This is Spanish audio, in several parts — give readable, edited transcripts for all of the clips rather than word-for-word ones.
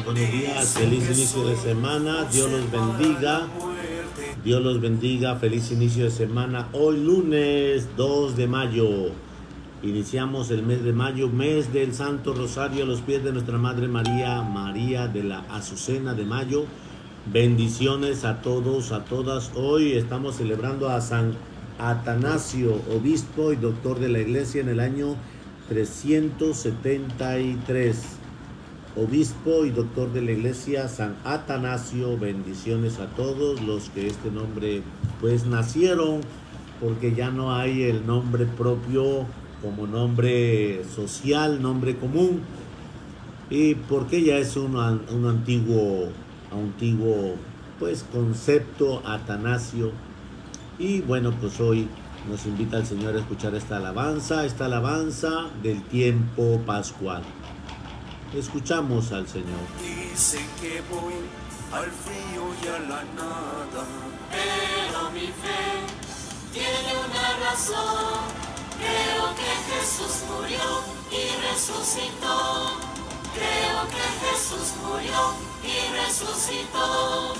buenos días, feliz inicio de semana, Dios los bendiga, Dios los bendiga, feliz inicio de semana. Hoy lunes 2 de mayo, iniciamos el mes de mayo, mes del Santo Rosario a los pies de nuestra Madre María, María de la Azucena de Mayo. Bendiciones a todos, a todas. Hoy estamos celebrando a San Atanasio, obispo y doctor de la Iglesia en el año 373. Obispo y doctor de la Iglesia, San Atanasio. Bendiciones a todos los que este nombre pues nacieron, porque ya no hay el nombre propio como nombre social, nombre común, y porque ya es un antiguo pues concepto, Atanasio. Y bueno, pues hoy nos invita el Señor a escuchar esta alabanza del tiempo pascual. Escuchamos al Señor. Dicen que voy al frío y a la nada, pero mi fe tiene una razón. Creo que Jesús murió y resucitó. Creo que Jesús murió y resucitó.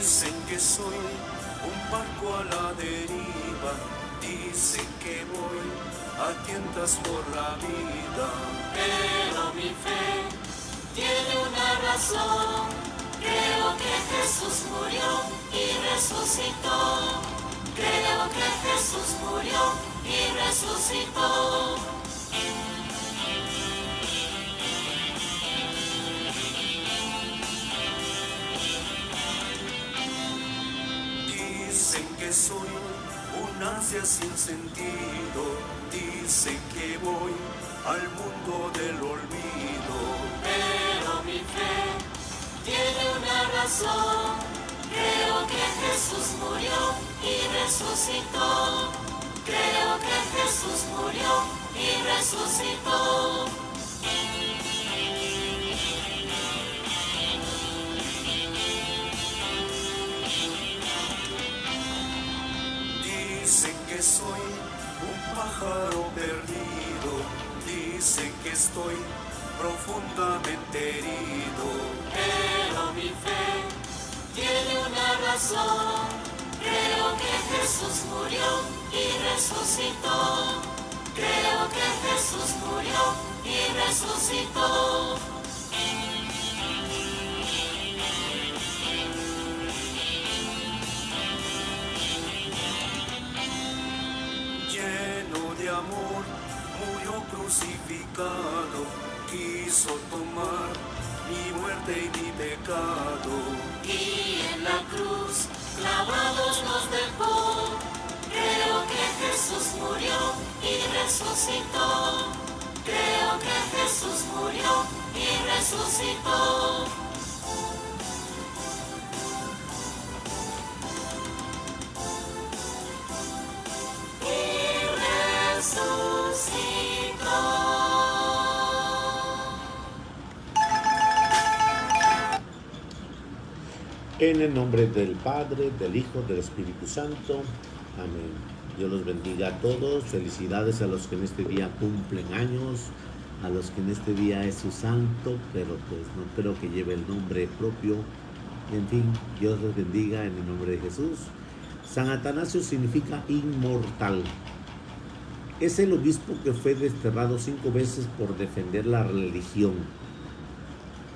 dicen que soy un barco a la deriva, dicen que voy a tientas por la vida, Pero mi fe tiene una razón. Creo que Jesús murió y resucitó. Creo que Jesús murió y resucitó. dicen que soy un ansia sin sentido, dicen que voy al mundo del olvido, Pero mi fe tiene una razón. Creo que Jesús murió y resucitó. Creo que Jesús murió y resucitó. dicen que soy un pájaro perdido, dicen que estoy profundamente herido, Pero mi fe tiene una razón. Creo que Jesús murió y resucitó. Creo que Jesús murió y resucitó. lleno de amor, murió crucificado, quiso tomar mi muerte y mi pecado. Y en la cruz clavados nos dejó. Creo que Jesús murió y resucitó. Creo que Jesús murió y resucitó. Y resucitó. En el nombre del Padre, del Hijo, del Espíritu Santo. Amén. Dios los bendiga a todos. Felicidades a los que en este día cumplen años, a los que en este día es su santo, pero pues no creo que lleve el nombre propio. En fin, Dios los bendiga en el nombre de Jesús. San Atanasio significa inmortal. Es el obispo que fue desterrado 5 veces por defender la religión.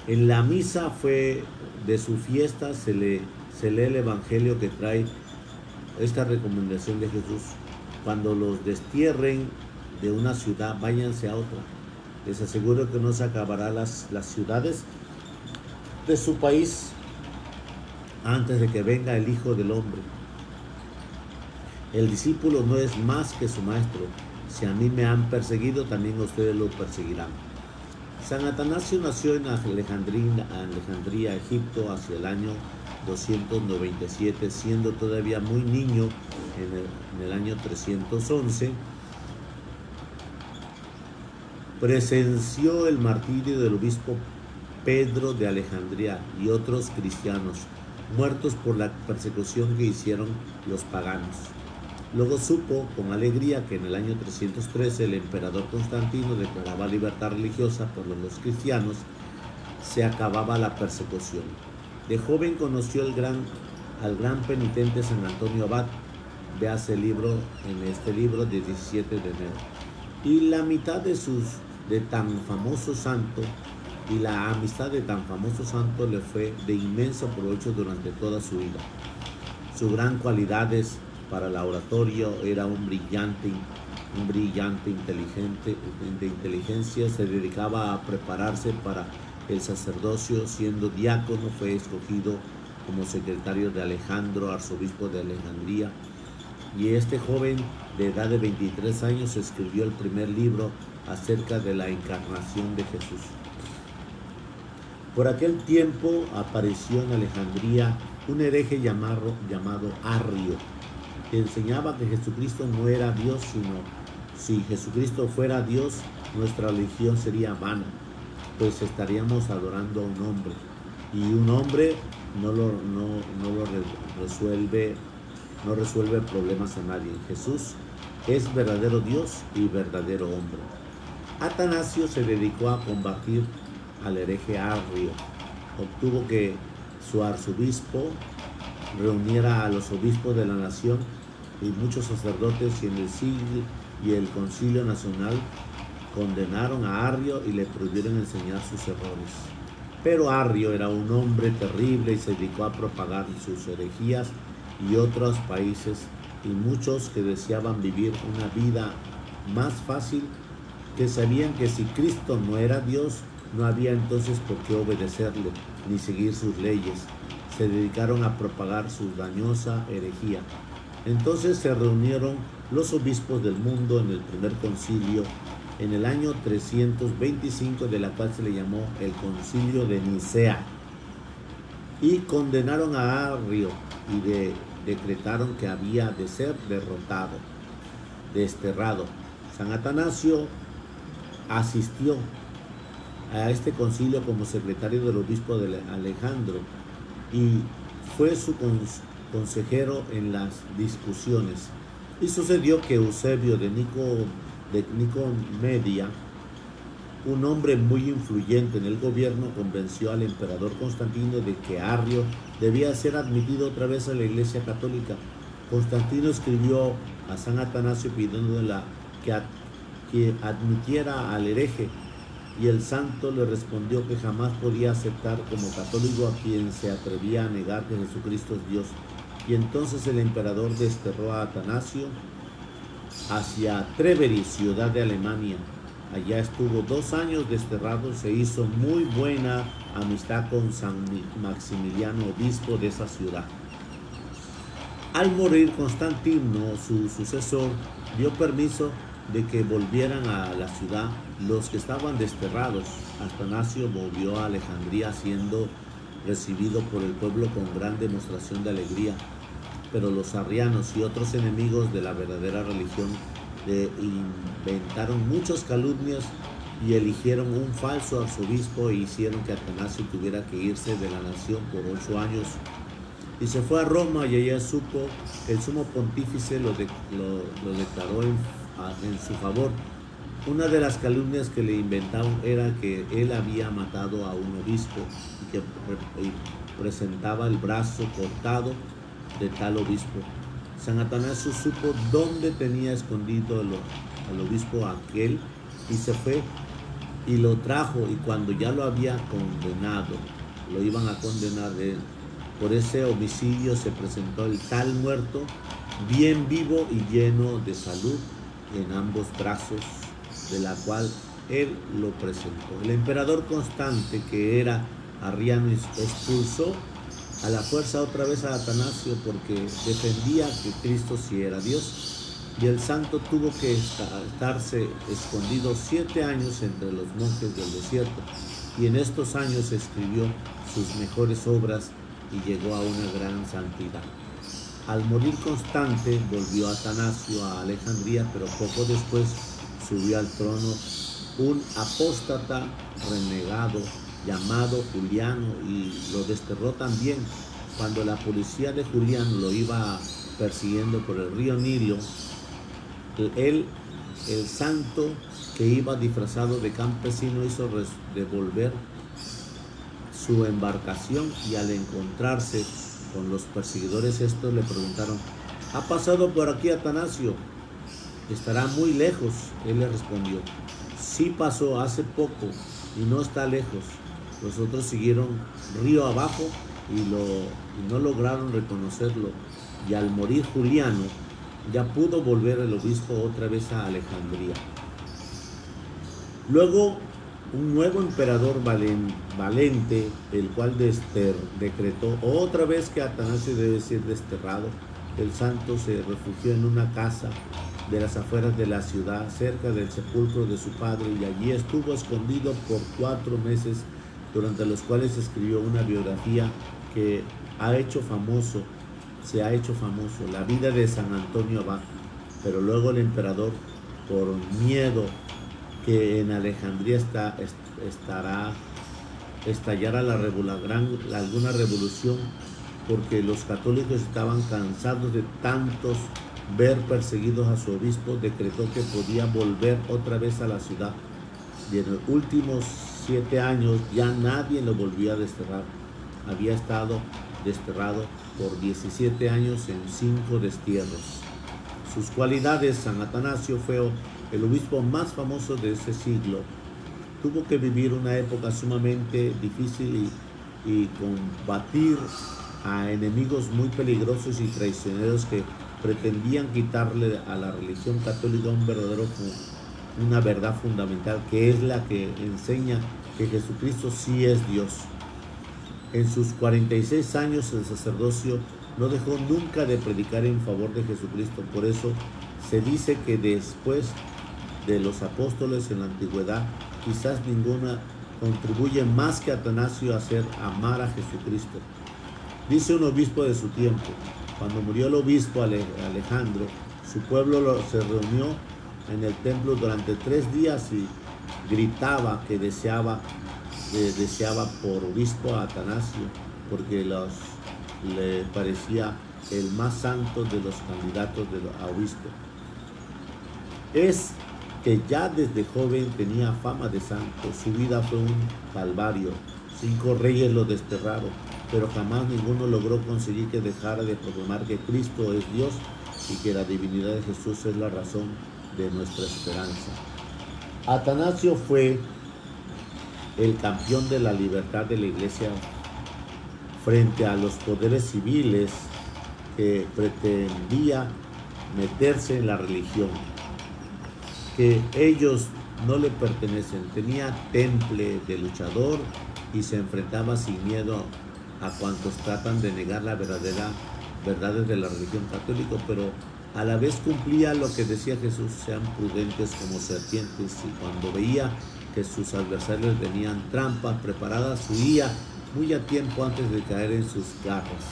En la misa de su fiesta se lee el evangelio que trae esta recomendación de Jesús: cuando los destierren de una ciudad, váyanse a otra. Les aseguro que no se acabará las ciudades de su país antes de que venga el Hijo del Hombre. El discípulo no es más que su maestro. Si a mí me han perseguido, también a ustedes lo perseguirán. San Atanasio nació en Alejandría, Egipto, hacia el año 297, siendo todavía muy niño en el año 311. Presenció el martirio del obispo Pedro de Alejandría y otros cristianos. muertos por la persecución que hicieron los paganos. Luego supo con alegría que en el año 313 el emperador Constantino declaraba libertad religiosa por los cristianos, se acababa la persecución. De joven conoció al gran penitente San Antonio Abad, véase el libro en este libro de 17 de enero. Y la amistad de tan famoso santo le fue de inmenso provecho durante toda su vida. Sus gran cualidades para la oratoria era un brillante de inteligencia, se dedicaba a prepararse para el sacerdocio, siendo diácono fue escogido como secretario de Alejandro, arzobispo de Alejandría, y este joven de edad de 23 años escribió el primer libro acerca de la encarnación de Jesús. Por aquel tiempo apareció en Alejandría un hereje llamado Arrio, que enseñaba que Jesucristo no era Dios, sino si Jesucristo fuera Dios, nuestra religión sería vana, pues estaríamos adorando a un hombre, y un hombre no resuelve problemas a nadie. Jesús es verdadero Dios y verdadero hombre. Atanasio se dedicó a combatir al hereje Arrio. Obtuvo que su arzobispo reuniera a los obispos de la nación y muchos sacerdotes, y el Concilio Nacional condenaron a Arrio y le prohibieron enseñar sus errores. Pero Arrio era un hombre terrible y se dedicó a propagar sus herejías y otros países, y muchos que deseaban vivir una vida más fácil, que sabían que si Cristo no era Dios, no había entonces por qué obedecerle ni seguir sus leyes, se dedicaron a propagar su dañosa herejía. Entonces se reunieron los obispos del mundo en el primer concilio en el año 325, de la cual se le llamó el Concilio de Nicea, y condenaron a Arrio y decretaron que había de ser desterrado. San Atanasio asistió a este concilio como secretario del obispo de Alejandro y fue su consejero en las discusiones. Y sucedió que Eusebio de Nicomedia, un hombre muy influyente en el gobierno, convenció al emperador Constantino de que Arrio debía ser admitido otra vez a la Iglesia Católica. Constantino escribió a San Atanasio pidiéndole que admitiera al hereje, y el santo le respondió que jamás podía aceptar como católico a quien se atrevía a negar que Jesucristo es Dios. Y entonces el emperador desterró a Atanasio hacia Treveri, ciudad de Alemania. Allá estuvo 2 años desterrado, se hizo muy buena amistad con San Maximiliano, obispo de esa ciudad. Al morir Constantino, su sucesor, dio permiso de que volvieran a la ciudad los que estaban desterrados. Atanasio volvió a Alejandría siendo recibido por el pueblo con gran demostración de alegría, pero los arrianos y otros enemigos de la verdadera religión le inventaron muchas calumnias y eligieron un falso arzobispo e hicieron que Atanasio tuviera que irse de la nación por 8 años. Y se fue a Roma, y allá supo que el sumo pontífice lo declaró en su favor. Una de las calumnias que le inventaron era que él había matado a un obispo y que presentaba el brazo cortado de tal obispo. San Atanasio supo dónde tenía escondido al obispo aquel, y se fue y lo trajo, y cuando ya lo había condenado, lo iban a condenar por ese homicidio, se presentó el tal muerto, bien vivo y lleno de salud en ambos brazos, de la cual él lo presentó. El emperador Constante, que era arriano, expulsó a la fuerza otra vez a Atanasio porque defendía que Cristo sí era Dios, y el santo tuvo que estarse escondido 7 años entre los monjes del desierto, y en estos años escribió sus mejores obras y llegó a una gran santidad. Al morir Constante, volvió Atanasio a Alejandría, pero poco después subió al trono un apóstata renegado llamado Juliano y lo desterró también. cuando la policía de Julián lo iba persiguiendo por el río Nilo, el santo que iba disfrazado de campesino hizo devolver su embarcación, y al encontrarse con los perseguidores estos le preguntaron: ¿ha pasado por aquí Atanasio? ¿Estará muy lejos? Él le respondió: sí pasó hace poco y no está lejos. Los otros siguieron río abajo y no lograron reconocerlo, y al morir Juliano ya pudo volver el obispo otra vez a Alejandría. Luego un nuevo emperador valente, el cual decretó otra vez que Atanasio debe ser desterrado. El santo se refugió en una casa de las afueras de la ciudad, cerca del sepulcro de su padre, y allí estuvo escondido por 4 meses, durante los cuales escribió una biografía que se ha hecho famoso la vida de San Antonio Abad. Pero luego el emperador, por miedo que en Alejandría estallara alguna revolución, porque los católicos estaban cansados de tantos ver perseguidos a su obispo, decretó que podía volver otra vez a la ciudad, y en los últimos 7 años ya nadie lo volvió a desterrar. Había estado desterrado por 17 años en 5 destierros. Sus cualidades: San Atanasio fue el obispo más famoso de ese siglo. Tuvo que vivir una época sumamente difícil y combatir a enemigos muy peligrosos y traicioneros que pretendían quitarle a la religión católica una verdad fundamental, que es la que enseña que Jesucristo sí es Dios. En sus 46 años el sacerdocio no dejó nunca de predicar en favor de Jesucristo. Por eso se dice que después de los apóstoles en la antigüedad, quizás ninguna contribuye más que Atanasio a hacer amar a Jesucristo. Dice un obispo de su tiempo: cuando murió el obispo Alejandro, su pueblo se reunió en el templo durante 3 días y gritaba que deseaba por obispo a Atanasio, porque le parecía el más santo de los candidatos a obispo. Es que ya desde joven tenía fama de santo. Su vida fue un calvario. 5 reyes lo desterraron, pero jamás ninguno logró conseguir que dejara de proclamar que Cristo es Dios y que la divinidad de Jesús es la razón de nuestra esperanza. Atanasio fue el campeón de la libertad de la Iglesia frente a los poderes civiles que pretendía meterse en la religión, que ellos no le pertenecen. Tenía temple de luchador y se enfrentaba sin miedo a cuantos tratan de negar la verdades de la religión católica, pero a la vez cumplía lo que decía Jesús: sean prudentes como serpientes, y cuando veía que sus adversarios venían trampas preparadas, huía muy a tiempo antes de caer en sus garras.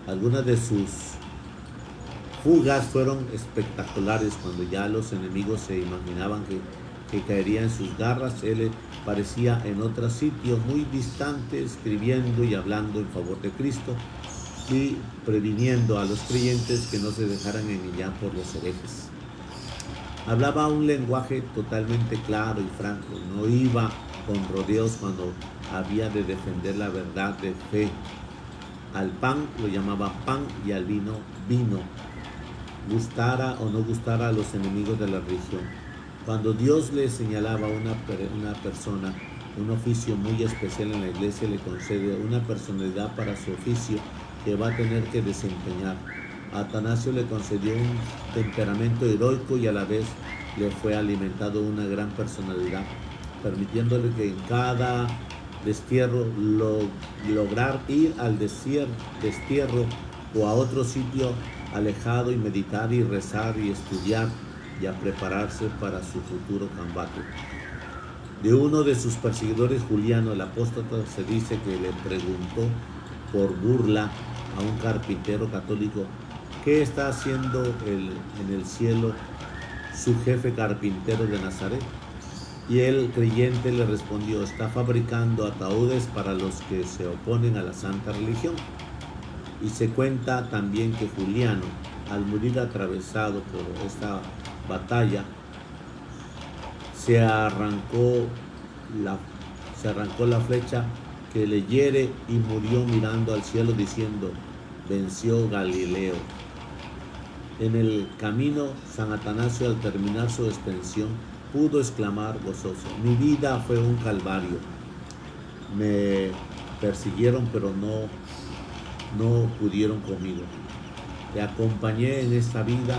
Algunas de sus fugas fueron espectaculares. Cuando ya los enemigos se imaginaban que caería en sus garras, él parecía en otro sitio muy distante, escribiendo y hablando en favor de Cristo y previniendo a los creyentes que no se dejaran engañar por los herejes. Hablaba un lenguaje totalmente claro y franco, no iba con rodeos cuando había de defender la verdad de fe. Al pan lo llamaba pan y al vino, vino, gustara o no gustara a los enemigos de la religión. Cuando Dios le señalaba a una persona un oficio muy especial en la iglesia, le concede una personalidad para su oficio que va a tener que desempeñar. A Atanasio le concedió un temperamento heroico y a la vez le fue alimentado una gran personalidad, permitiéndole que en cada destierro lograr ir al destierro o a otro sitio alejado y meditar y rezar y estudiar y a prepararse para su futuro combate. De uno de sus perseguidores, Juliano el apóstata, se dice que le preguntó por burla a un carpintero católico: ¿qué está haciendo en el cielo su jefe carpintero de Nazaret? Y el creyente le respondió: está fabricando ataúdes para los que se oponen a la santa religión. Y se cuenta también que Juliano, al morir atravesado por esta batalla, se arrancó la flecha que le hiere y murió mirando al cielo diciendo: venció Galileo. En el camino, San Atanasio, al terminar su extensión, pudo exclamar gozoso: mi vida fue un calvario. Me persiguieron, pero no pudieron conmigo. Te acompañé en esta vida,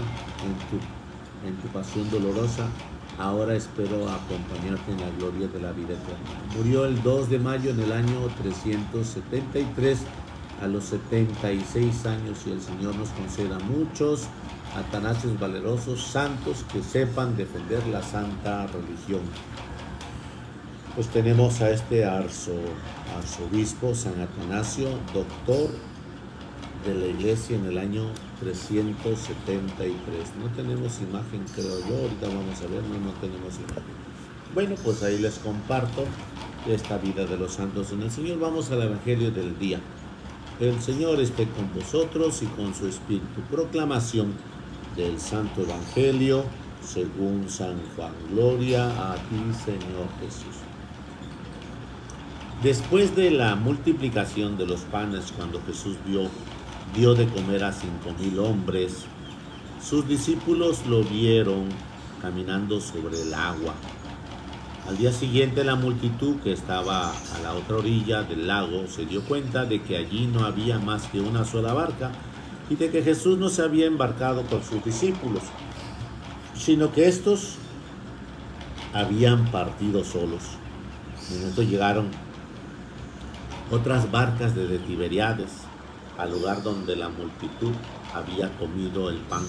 en tu pasión dolorosa. Ahora espero acompañarte en la gloria de la vida eterna. Murió el 2 de mayo en el año 373, a los 76 años, y el Señor nos conceda muchos Atanasios valerosos, santos, que sepan defender la santa religión. Pues tenemos a este arzobispo San Atanasio, doctor de la iglesia en el año 373. No tenemos imagen, creo yo. Ahorita vamos a ver, no tenemos imagen. Bueno, pues ahí les comparto esta vida de los santos en el Señor. Vamos al Evangelio del día. El Señor esté con vosotros y con su espíritu. Proclamación del Santo Evangelio según San Juan. Gloria a ti, Señor Jesús. Después de la multiplicación de los panes, cuando Jesús dio de comer a 5,000 hombres, sus discípulos lo vieron caminando sobre el agua. Al día siguiente, la multitud que estaba a la otra orilla del lago se dio cuenta de que allí no había más que una sola barca y de que Jesús no se había embarcado con sus discípulos, sino que estos habían partido solos. En esto llegaron otras barcas de Tiberíades al lugar donde la multitud había comido el pan.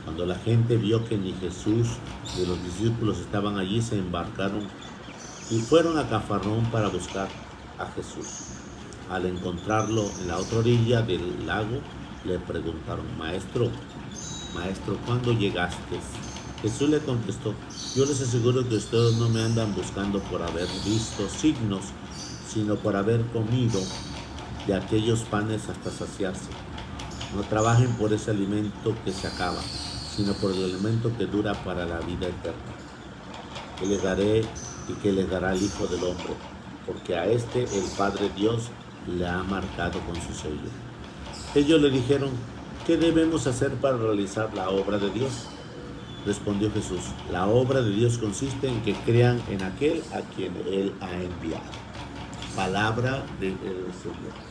Cuando la gente vio que ni Jesús ni los discípulos estaban allí, se embarcaron y fueron a Cafarnaúm para buscar a Jesús. Al encontrarlo en la otra orilla del lago, le preguntaron: Maestro, ¿cuándo llegaste? Jesús le contestó: yo les aseguro que ustedes no me andan buscando por haber visto signos, sino por haber comido de aquellos panes hasta saciarse. No trabajen por ese alimento que se acaba, sino por el alimento que dura para la vida eterna, que les daré y que les dará el Hijo del Hombre, porque a este el Padre Dios le ha marcado con su sello. Ellos le dijeron: ¿qué debemos hacer para realizar la obra de Dios? Respondió Jesús: la obra de Dios consiste en que crean en aquel a quien Él ha enviado. Palabra del Señor.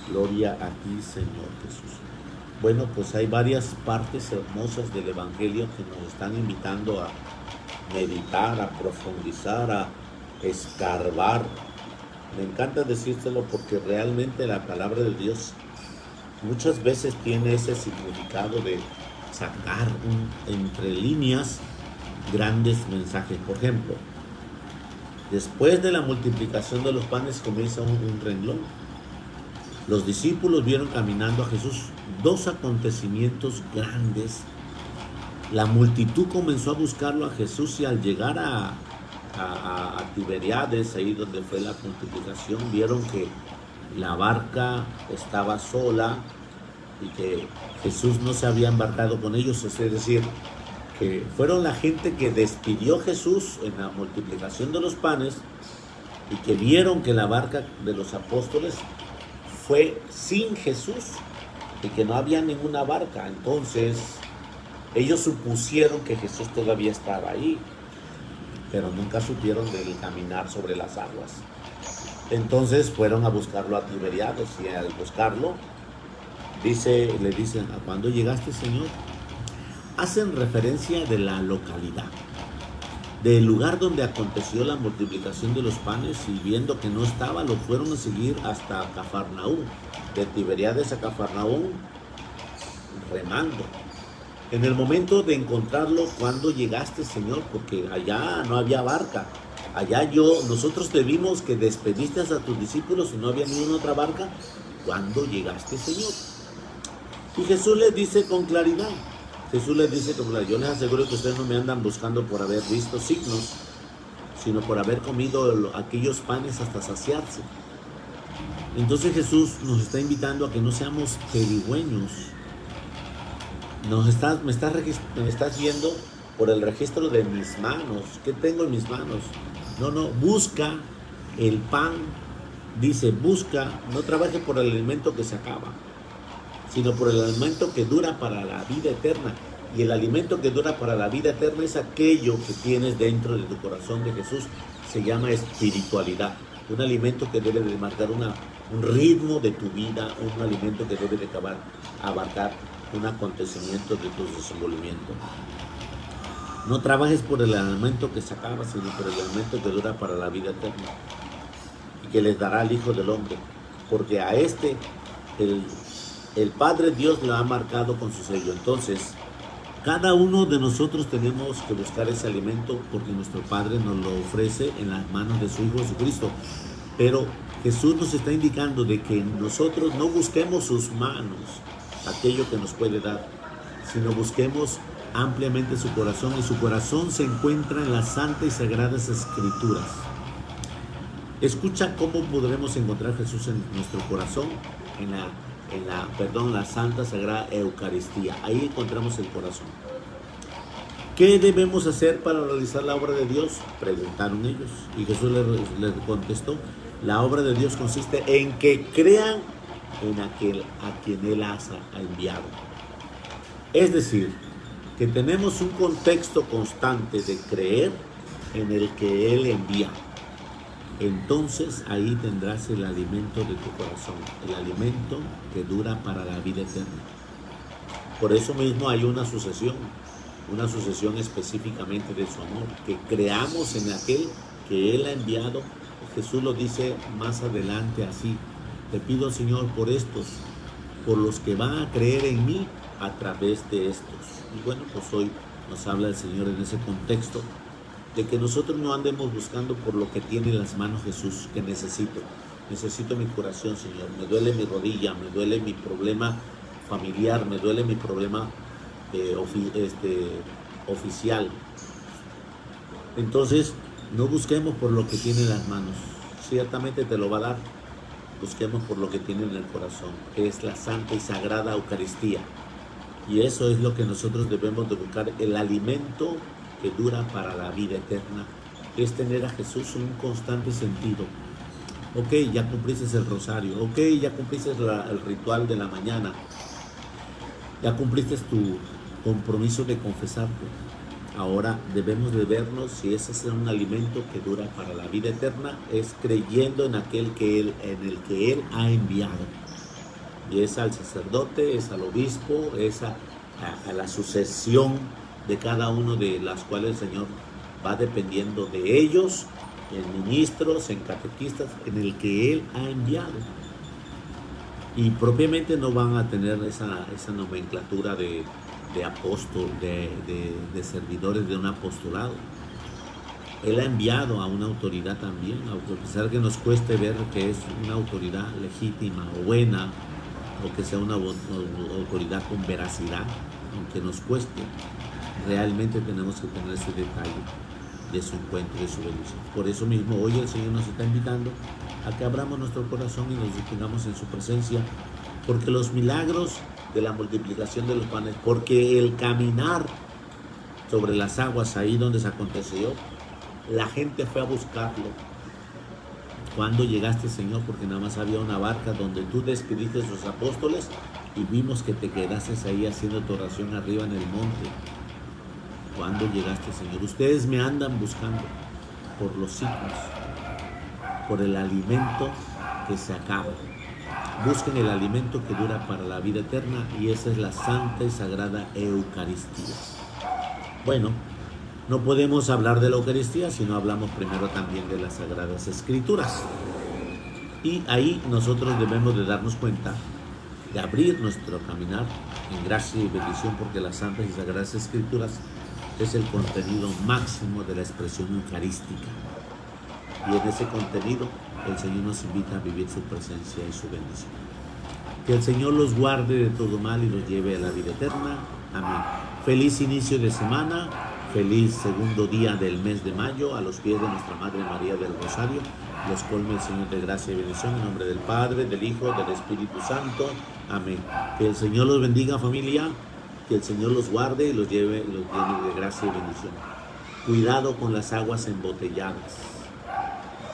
Gloria a ti, Señor Jesús. Bueno, pues hay varias partes hermosas del Evangelio que nos están invitando a meditar, a profundizar, a escarbar. Me encanta decírselo porque realmente la palabra de Dios muchas veces tiene ese significado de sacar entre líneas grandes mensajes. Por ejemplo, después de la multiplicación de los panes comienza un renglón. Los discípulos vieron caminando a Jesús. Dos acontecimientos grandes. La multitud comenzó a buscarlo a Jesús y al llegar a Tiberíades, ahí donde fue la multiplicación, vieron que la barca estaba sola y que Jesús no se había embarcado con ellos. Es decir, que fueron la gente que despidió a Jesús en la multiplicación de los panes y que vieron que la barca de los apóstoles fue sin Jesús y que no había ninguna barca. Entonces ellos supusieron que Jesús todavía estaba ahí, pero nunca supieron del caminar sobre las aguas. Entonces fueron a buscarlo a Tiberíades y al buscarlo le dicen: ¿a cuándo llegaste, Señor? Hacen referencia de la localidad, del lugar donde aconteció la multiplicación de los panes, y viendo que no estaba, lo fueron a seguir hasta Cafarnaúm. De Tiberíades a Cafarnaúm, remando. En el momento de encontrarlo: ¿cuándo llegaste, Señor? Porque allá no había barca. Allá nosotros te vimos que despediste a tus discípulos y no había ninguna otra barca. ¿Cuándo llegaste, Señor? Y Jesús les dice con claridad: yo les aseguro que ustedes no me andan buscando por haber visto signos, sino por haber comido aquellos panes hasta saciarse. Entonces Jesús nos está invitando a que no seamos pedigüeños. Me estás viendo por el registro de mis manos. ¿Qué tengo en mis manos? No, busca el pan. Dice, busca, no trabaje por el alimento que se acaba, sino por el alimento que dura para la vida eterna. Y el alimento que dura para la vida eterna es aquello que tienes dentro de tu corazón de Jesús. Se llama espiritualidad. Un alimento que debe de marcar un ritmo de tu vida, un alimento que debe de abarcar un acontecimiento de tu desenvolvimiento. No trabajes por el alimento que se acaba, sino por el alimento que dura para la vida eterna y que les dará al Hijo del Hombre, porque a este el Padre Dios lo ha marcado con su sello. Entonces, cada uno de nosotros tenemos que buscar ese alimento porque nuestro Padre nos lo ofrece en las manos de su Hijo Jesucristo. Pero Jesús nos está indicando de que nosotros no busquemos sus manos, aquello que nos puede dar, sino busquemos ampliamente su corazón, y su corazón se encuentra en las santas y sagradas escrituras. Escucha cómo podremos encontrar a Jesús en nuestro corazón, en la santa sagrada Eucaristía. Ahí encontramos el corazón. ¿Qué debemos hacer para realizar la obra de Dios? Preguntaron ellos, y Jesús les contestó: la obra de Dios consiste en que crean en aquel a quien Él ha enviado. Es decir, que tenemos un contexto constante de creer en el que Él envía. Entonces ahí tendrás el alimento de tu corazón, el alimento que dura para la vida eterna. Por eso mismo hay una sucesión específicamente de su amor, que creamos en aquel que Él ha enviado. Jesús lo dice más adelante así: te pido, Señor, por estos, por los que van a creer en mí a través de estos. Y bueno, pues hoy nos habla el Señor en ese contexto de que nosotros no andemos buscando por lo que tiene en las manos Jesús, que necesito mi curación, Señor, me duele mi rodilla, me duele mi problema familiar, me duele mi problema oficial. Entonces, no busquemos por lo que tiene en las manos, ciertamente te lo va a dar. Busquemos por lo que tiene en el corazón, que es la santa y sagrada Eucaristía. Y eso es lo que nosotros debemos de buscar, el alimento que dura para la vida eterna, es tener a Jesús en un constante sentido. Ok, ya cumpliste el rosario, ok, ya cumpliste el ritual de la mañana, ya cumpliste tu compromiso de confesarte. Ahora debemos de vernos si ese es un alimento que dura para la vida eterna, es creyendo en aquel en el que Él ha enviado. Y es al sacerdote, es al obispo, es a la sucesión de cada uno de las cuales el Señor va dependiendo de ellos, en ministros, en catequistas, en el que Él ha enviado. Y propiamente no van a tener esa nomenclatura de apóstol, de servidores de un apostolado. Él ha enviado a una autoridad también, a pesar que nos cueste ver que es una autoridad legítima o buena, o que sea una autoridad con veracidad, aunque nos cueste, realmente tenemos que tener ese detalle de su encuentro, de su bendición. Por eso mismo hoy el Señor nos está invitando a que abramos nuestro corazón y nos detengamos en su presencia, porque los milagros de la multiplicación de los panes, porque el caminar sobre las aguas ahí donde se aconteció, la gente fue a buscarlo. Cuando llegaste, Señor, porque nada más había una barca donde tú despediste a sus apóstoles y vimos que te quedaste ahí haciendo tu oración arriba en el monte. Cuando llegaste, Señor, ustedes me andan buscando por los siglos, por el alimento que se acaba. Busquen el alimento que dura para la vida eterna, y esa es la santa y sagrada Eucaristía. Bueno, no podemos hablar de la Eucaristía si no hablamos primero también de las Sagradas Escrituras. Y ahí nosotros debemos de darnos cuenta de abrir nuestro caminar en gracia y bendición, porque las Santas y Sagradas Escrituras es el contenido máximo de la expresión eucarística. Y en ese contenido el Señor nos invita a vivir su presencia y su bendición. Que el Señor los guarde de todo mal y los lleve a la vida eterna. Amén. Feliz inicio de semana. Feliz segundo día del mes de mayo, a los pies de nuestra Madre María del Rosario. Los colme el Señor de gracia y bendición en nombre del Padre, del Hijo, del Espíritu Santo. Amén. Que el Señor los bendiga, familia. Que el Señor los guarde y los llene de gracia y bendición. Cuidado con las aguas embotelladas.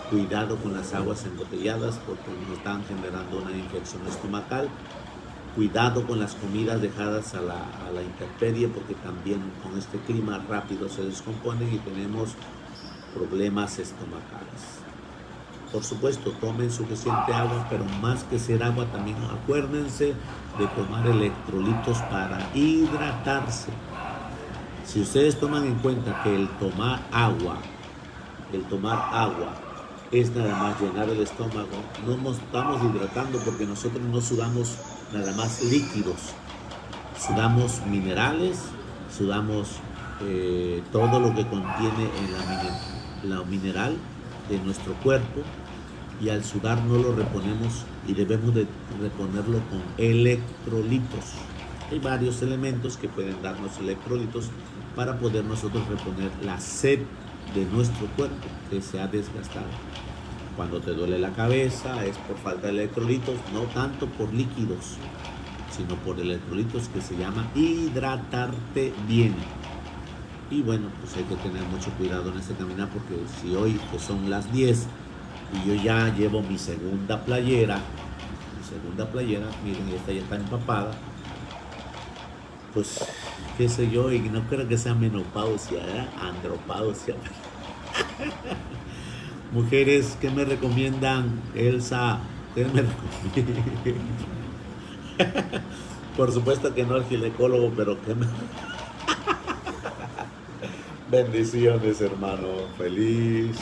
Cuidado con las aguas embotelladas porque nos están generando una infección estomacal. Cuidado con las comidas dejadas a la intemperie porque también con este clima rápido se descomponen y tenemos problemas estomacales. Por supuesto, tomen suficiente agua, pero más que ser agua también acuérdense de tomar electrolitos para hidratarse. Si ustedes toman en cuenta que el tomar agua es nada más llenar el estómago, no nos estamos hidratando porque nosotros no sudamos nada más líquidos, sudamos minerales, sudamos todo lo que contiene la mineral de nuestro cuerpo, y al sudar no lo reponemos y debemos de reponerlo con electrolitos. Hay varios elementos que pueden darnos electrolitos para poder nosotros reponer la sed de nuestro cuerpo que se ha desgastado. Cuando te duele la cabeza es por falta de electrolitos, no tanto por líquidos, sino por electrolitos, que se llama hidratarte bien. Y bueno, pues hay que tener mucho cuidado en este caminar porque si hoy que son las 10 y yo ya llevo mi segunda playera, miren, esta ya está empapada, pues qué sé yo, y no creo que sea menopausia, andropausia. Mujeres, ¿qué me recomiendan? Elsa, ¿qué me recomiendan? Por supuesto que no el ginecólogo, pero ¿qué me... Bendiciones, hermano. Feliz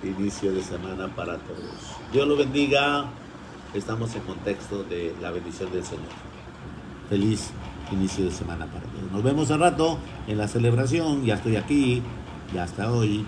inicio de semana para todos. Dios lo bendiga. Estamos en contexto de la bendición del Señor. Feliz inicio de semana para todos. Nos vemos al rato en la celebración. Ya estoy aquí. Ya hasta hoy.